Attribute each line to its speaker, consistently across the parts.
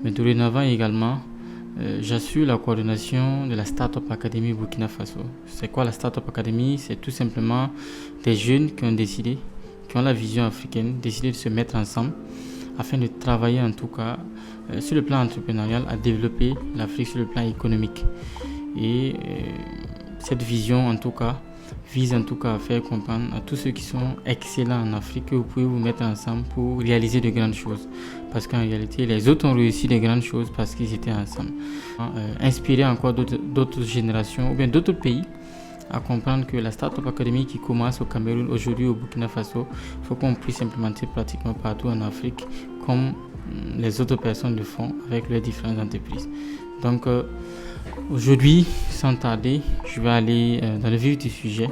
Speaker 1: Mais dorénavant également, j'assure la coordination de la Startup Academy Burkina Faso. C'est quoi la Startup Academy? C'est tout simplement des jeunes qui ont décidé, qui ont la vision africaine, décidé de se mettre ensemble afin de travailler en tout cas sur le plan entrepreneurial à développer l'Afrique sur le plan économique. Et cette vision en tout cas vise en tout cas à faire comprendre à tous ceux qui sont excellents en Afrique que vous pouvez vous mettre ensemble pour réaliser de grandes choses. Parce qu'en réalité, les autres ont réussi de grandes choses parce qu'ils étaient ensemble. Inspirer encore d'autres générations ou bien d'autres pays à comprendre que la Startup Academy qui commence au Cameroun, aujourd'hui au Burkina Faso, il faut qu'on puisse implémenter pratiquement partout en Afrique comme les autres personnes le font avec leurs différentes entreprises. Donc aujourd'hui, sans tarder, je vais aller dans le vif du sujet.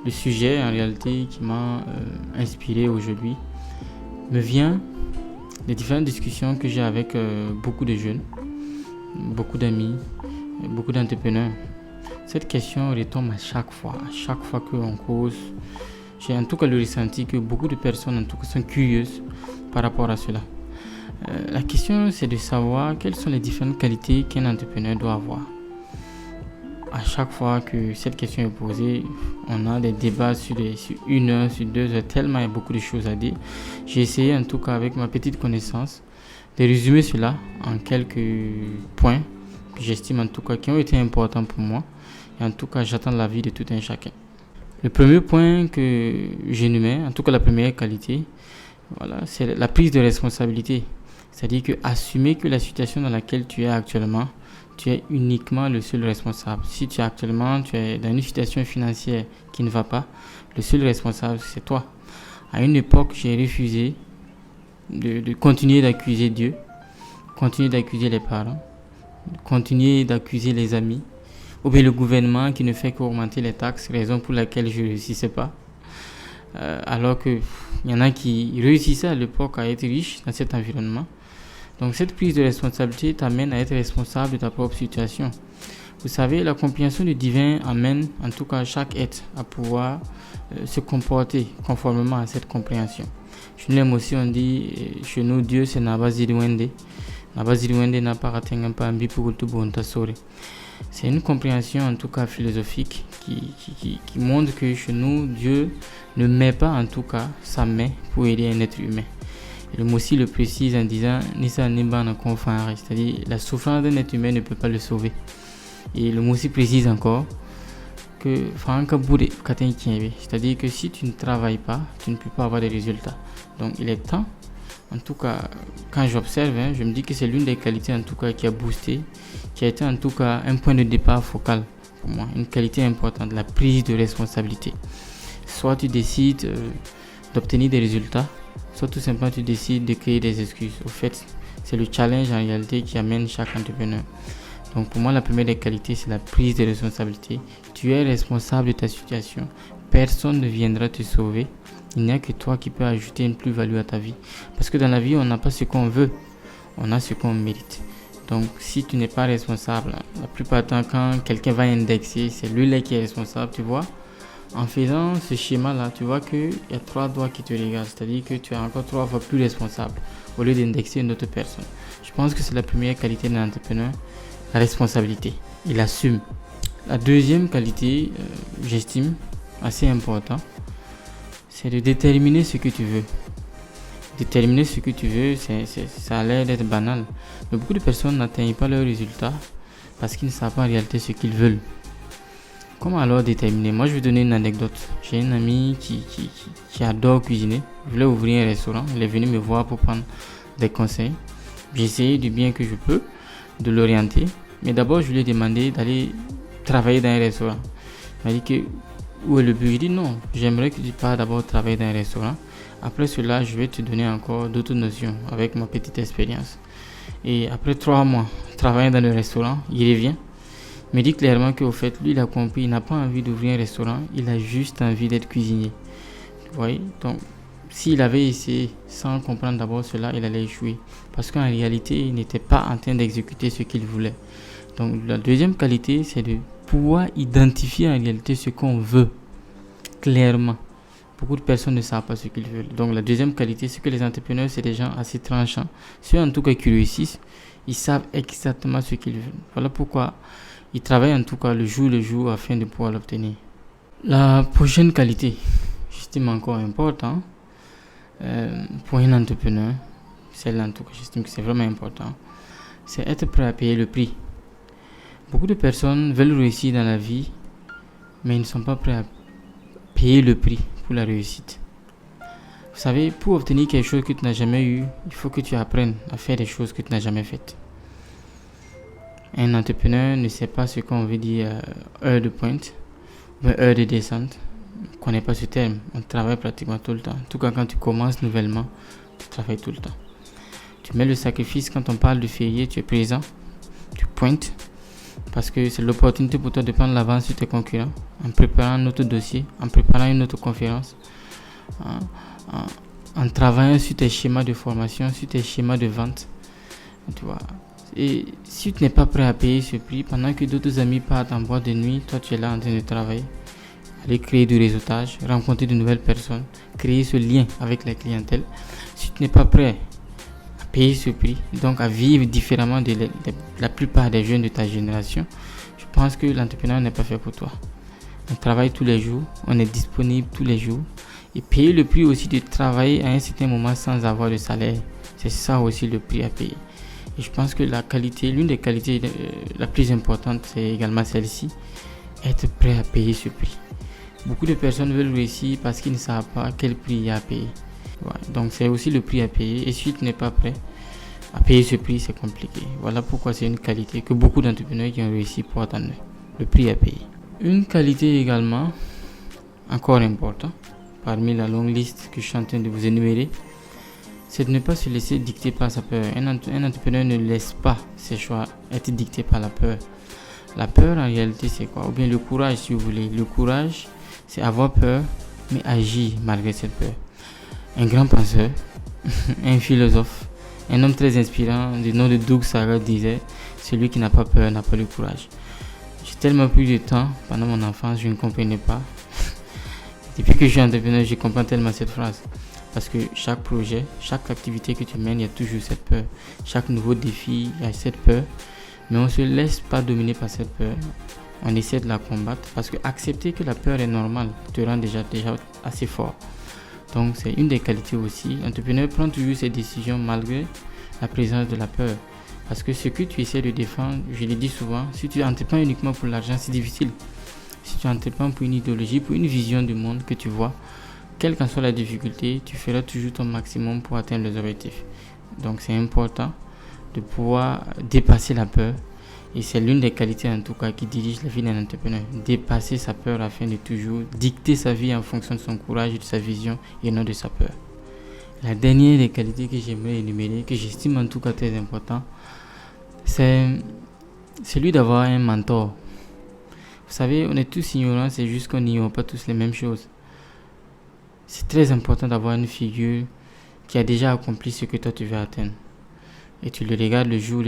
Speaker 1: Le sujet en réalité qui m'a inspiré aujourd'hui me vient des différentes discussions que j'ai avec beaucoup de jeunes, beaucoup d'amis, beaucoup d'entrepreneurs. Cette question retombe à chaque fois qu'on cause. J'ai en tout cas le ressenti que beaucoup de personnes en tout cas sont curieuses par rapport à cela. La question c'est de savoir quelles sont les différentes qualités qu'un entrepreneur doit avoir. À chaque fois que cette question est posée, on a des débats sur 1 heure, sur 2 heures, tellement il y a beaucoup de choses à dire. J'ai essayé en tout cas avec ma petite connaissance de résumer cela en quelques points que j'estime en tout cas qui ont été importants pour moi. Et en tout cas, j'attends l'avis de tout un chacun. Le premier point que j'énumère, en tout cas la première qualité, voilà, c'est la prise de responsabilité. C'est-à-dire que assumer que la situation dans laquelle tu es actuellement, tu es uniquement le seul responsable. Si tu es dans une situation financière qui ne va pas, le seul responsable, c'est toi. À une époque, j'ai refusé de continuer d'accuser Dieu, continuer d'accuser les parents, continuer d'accuser les amis, ou bien le gouvernement qui ne fait qu'augmenter les taxes, raison pour laquelle je ne réussissais pas. Alors qu'il y en a qui réussissaient à l'époque à être riches dans cet environnement. Donc cette prise de responsabilité t'amène à être responsable de ta propre situation. Vous savez, la compréhension du divin amène en tout cas chaque être à pouvoir se comporter conformément à cette compréhension. Je l'aime aussi, on dit chez nous, Dieu c'est Nabaziriwende. Nabaziriwende n'a pas raté un peu un. C'est une compréhension en tout cas philosophique qui montre que chez nous, Dieu ne met pas en tout cas sa main pour aider un être humain. Et le mot aussi le précise en disant Nisa Nimba Confare, c'est-à-dire la souffrance d'un être humain ne peut pas le sauver. Et le mot aussi précise encore que c'est-à-dire que si tu ne travailles pas, tu ne peux pas avoir des résultats. Donc il est temps, en tout cas quand j'observe, je me dis que c'est l'une des qualités en tout cas qui a boosté, qui a été en tout cas un point de départ focal pour moi, une qualité importante, la prise de responsabilité. Soit tu décides d'obtenir des résultats, soit tout simplement tu décides de créer des excuses. Au fait, c'est le challenge en réalité qui amène chaque entrepreneur. Donc pour moi, la première des qualités, c'est la prise de responsabilité. Tu es responsable de ta situation. Personne ne viendra te sauver. Il n'y a que toi qui peux ajouter une plus-value à ta vie. Parce que dans la vie, on n'a pas ce qu'on veut, on a ce qu'on mérite. Donc si tu n'es pas responsable, la plupart du temps, quand quelqu'un va indexer, c'est lui-là qui est responsable, tu vois. En faisant ce schéma-là, tu vois qu'il y a 3 doigts qui te regardent, c'est-à-dire que tu es encore 3 fois plus responsable au lieu d'indexer une autre personne. Je pense que c'est la première qualité d'un entrepreneur, la responsabilité. Il assume. La deuxième qualité, j'estime, assez important, c'est de déterminer ce que tu veux. Déterminer ce que tu veux, ça a l'air d'être banal. Mais beaucoup de personnes n'atteignent pas leurs résultats parce qu'ils ne savent pas en réalité ce qu'ils veulent. Comment alors déterminer? Moi, je vais donner une anecdote. J'ai une amie qui adore cuisiner. Je voulais ouvrir un restaurant. Elle est venue me voir pour prendre des conseils. J'ai essayé du bien que je peux de l'orienter. Mais d'abord, je lui ai demandé d'aller travailler dans un restaurant. Elle m'a dit que où est le but? Je dis non, j'aimerais que tu partes d'abord travailler dans un restaurant. Après cela, je vais te donner encore d'autres notions avec ma petite expérience. Et après 3 mois travaillant dans le restaurant, il revient. Il me dit clairement qu'au fait, lui, il a compris, il n'a pas envie d'ouvrir un restaurant, il a juste envie d'être cuisinier. Vous voyez? Donc, s'il avait essayé sans comprendre d'abord cela, il allait échouer. Parce qu'en réalité, il n'était pas en train d'exécuter ce qu'il voulait. Donc, la deuxième qualité, c'est de pouvoir identifier en réalité ce qu'on veut clairement. Beaucoup de personnes ne savent pas ce qu'ils veulent. Donc la deuxième qualité, c'est que les entrepreneurs, c'est des gens assez tranchants. Ceux en tout cas qui réussissent, ils savent exactement ce qu'ils veulent. Voilà pourquoi ils travaillent en tout cas le jour afin de pouvoir l'obtenir. La prochaine qualité, j'estime encore important pour un entrepreneur, celle en tout cas, j'estime que c'est vraiment important, c'est être prêt à payer le prix. Beaucoup de personnes veulent réussir dans la vie, mais ils ne sont pas prêts à payer le prix pour la réussite. Vous savez, pour obtenir quelque chose que tu n'as jamais eu, il faut que tu apprennes à faire des choses que tu n'as jamais faites. Un entrepreneur ne sait pas ce qu'on veut dire heure de pointe ou heure de descente. On ne connaît pas ce terme. On travaille pratiquement tout le temps. En tout cas, quand tu commences nouvellement, tu travailles tout le temps. Tu mets le sacrifice quand on parle de férié, tu es présent, tu pointes, parce que c'est l'opportunité pour toi de prendre l'avance sur tes concurrents en préparant un autre dossier, en préparant une autre conférence, en travaillant sur tes schémas de formation, sur tes schémas de vente. Tu vois. Et si tu n'es pas prêt à payer ce prix, pendant que d'autres amis partent en boîte de nuit, toi tu es là en train de travailler, aller créer du réseautage, rencontrer de nouvelles personnes, créer ce lien avec la clientèle. Si tu n'es pas prêt à payer ce prix, donc à vivre différemment de la plupart des jeunes de ta génération, je pense que l'entrepreneur n'est pas fait pour toi. On travaille tous les jours, on est disponible tous les jours. Et payer le prix aussi de travailler à un certain moment sans avoir de salaire, c'est ça aussi le prix à payer. Et je pense que l'une des qualités la plus importante, c'est également celle-ci, être prêt à payer ce prix. Beaucoup de personnes veulent réussir parce qu'ils ne savent pas quel prix il y a à payer. Ouais, donc c'est aussi le prix à payer. Et si tu n'es pas prêt à payer ce prix, c'est compliqué. Voilà pourquoi c'est une qualité que beaucoup d'entrepreneurs qui ont réussi portent en eux. Le prix à payer. Une qualité également, encore importante, parmi la longue liste que je suis en train de vous énumérer, c'est de ne pas se laisser dicter par sa peur. Un entrepreneur ne laisse pas ses choix être dictés par la peur. La peur, en réalité, c'est quoi? Ou bien le courage, si vous voulez. Le courage, c'est avoir peur, mais agir malgré cette peur. Un grand penseur, un philosophe, un homme très inspirant du nom de Doug Sarah disait « Celui qui n'a pas peur n'a pas le courage ». J'ai tellement pris de temps pendant mon enfance, je ne comprenais pas. Depuis que je suis entrepreneur, je comprends tellement cette phrase. Parce que chaque projet, chaque activité que tu mènes, il y a toujours cette peur. Chaque nouveau défi, il y a cette peur. Mais on ne se laisse pas dominer par cette peur. On essaie de la combattre parce que accepter que la peur est normale te rend déjà assez fort. Donc c'est une des qualités aussi. L'entrepreneur prend toujours ses décisions malgré la présence de la peur. Parce que ce que tu essaies de défendre, je le dis souvent, si tu entreprends uniquement pour l'argent, c'est difficile. Si tu entreprends pour une idéologie, pour une vision du monde que tu vois, quelle qu'en soit la difficulté, tu feras toujours ton maximum pour atteindre les objectifs. Donc c'est important de pouvoir dépasser la peur. Et c'est l'une des qualités en tout cas qui dirige la vie d'un entrepreneur. Dépasser sa peur afin de toujours dicter sa vie en fonction de son courage et de sa vision et non de sa peur. La dernière des qualités que j'aimerais énumérer, que j'estime en tout cas très important, c'est celui d'avoir un mentor. Vous savez, on est tous ignorants, c'est juste qu'on n'ignore pas tous les mêmes choses. C'est très important d'avoir une figure qui a déjà accompli ce que toi tu veux atteindre. Et tu le regardes le jour.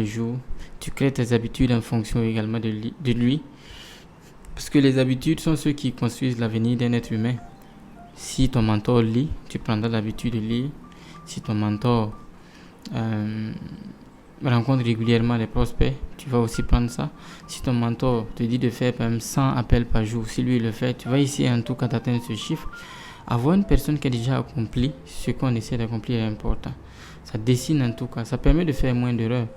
Speaker 1: Tu crées tes habitudes en fonction également de lui. Parce que les habitudes sont ceux qui construisent l'avenir d'un être humain. Si ton mentor lit, tu prendras l'habitude de lire. Si ton mentor rencontre régulièrement les prospects, tu vas aussi prendre ça. Si ton mentor te dit de faire même 100 appels par jour, si lui le fait, tu vas essayer en tout cas d'atteindre ce chiffre. Avoir une personne qui a déjà accompli ce qu'on essaie d'accomplir est important. Ça dessine en tout cas, ça permet de faire moins d'erreurs.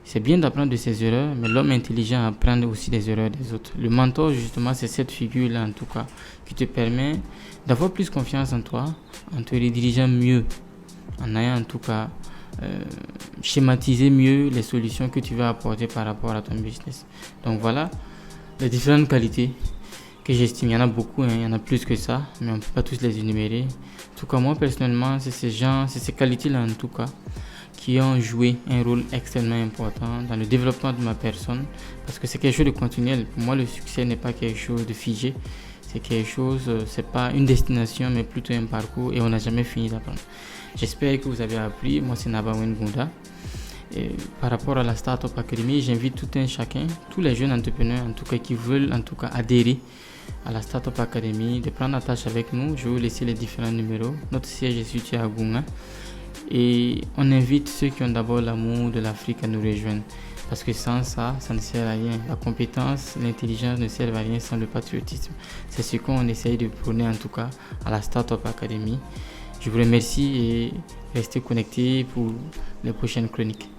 Speaker 1: C'est bien d'apprendre de ses erreurs, mais l'homme intelligent apprend aussi des erreurs des autres. Le mentor, justement, c'est cette figure-là en tout cas qui te permet d'avoir plus confiance en toi, en te redirigeant mieux, en ayant en tout cas schématiser mieux les solutions que tu vas apporter par rapport à ton business. Donc voilà les différentes qualités que j'estime. Il y en a beaucoup, il y en a plus que ça, mais on ne peut pas tous les énumérer. En tout cas, moi personnellement, c'est ces qualités-là en tout cas qui ont joué un rôle extrêmement important dans le développement de ma personne, parce que c'est quelque chose de continuel. Pour moi, le succès n'est pas quelque chose de figé, c'est quelque chose, c'est pas une destination, mais plutôt un parcours, et on n'a jamais fini d'apprendre. J'espère que vous avez appris. Moi, c'est Naba Wengunda. Et par rapport à la Startup Academy, j'invite tout un chacun, tous les jeunes entrepreneurs en tout cas qui veulent en tout cas adhérer à la Startup Academy, de prendre attache avec nous. Je vais vous laisser les différents numéros. Notre siège est situé à Gunga. Et on invite ceux qui ont d'abord l'amour de l'Afrique à nous rejoindre. Parce que sans ça, ça ne sert à rien. La compétence, l'intelligence ne servent à rien sans le patriotisme. C'est ce qu'on essaye de prôner en tout cas à la Startup Academy. Je vous remercie et restez connectés pour les prochaines chroniques.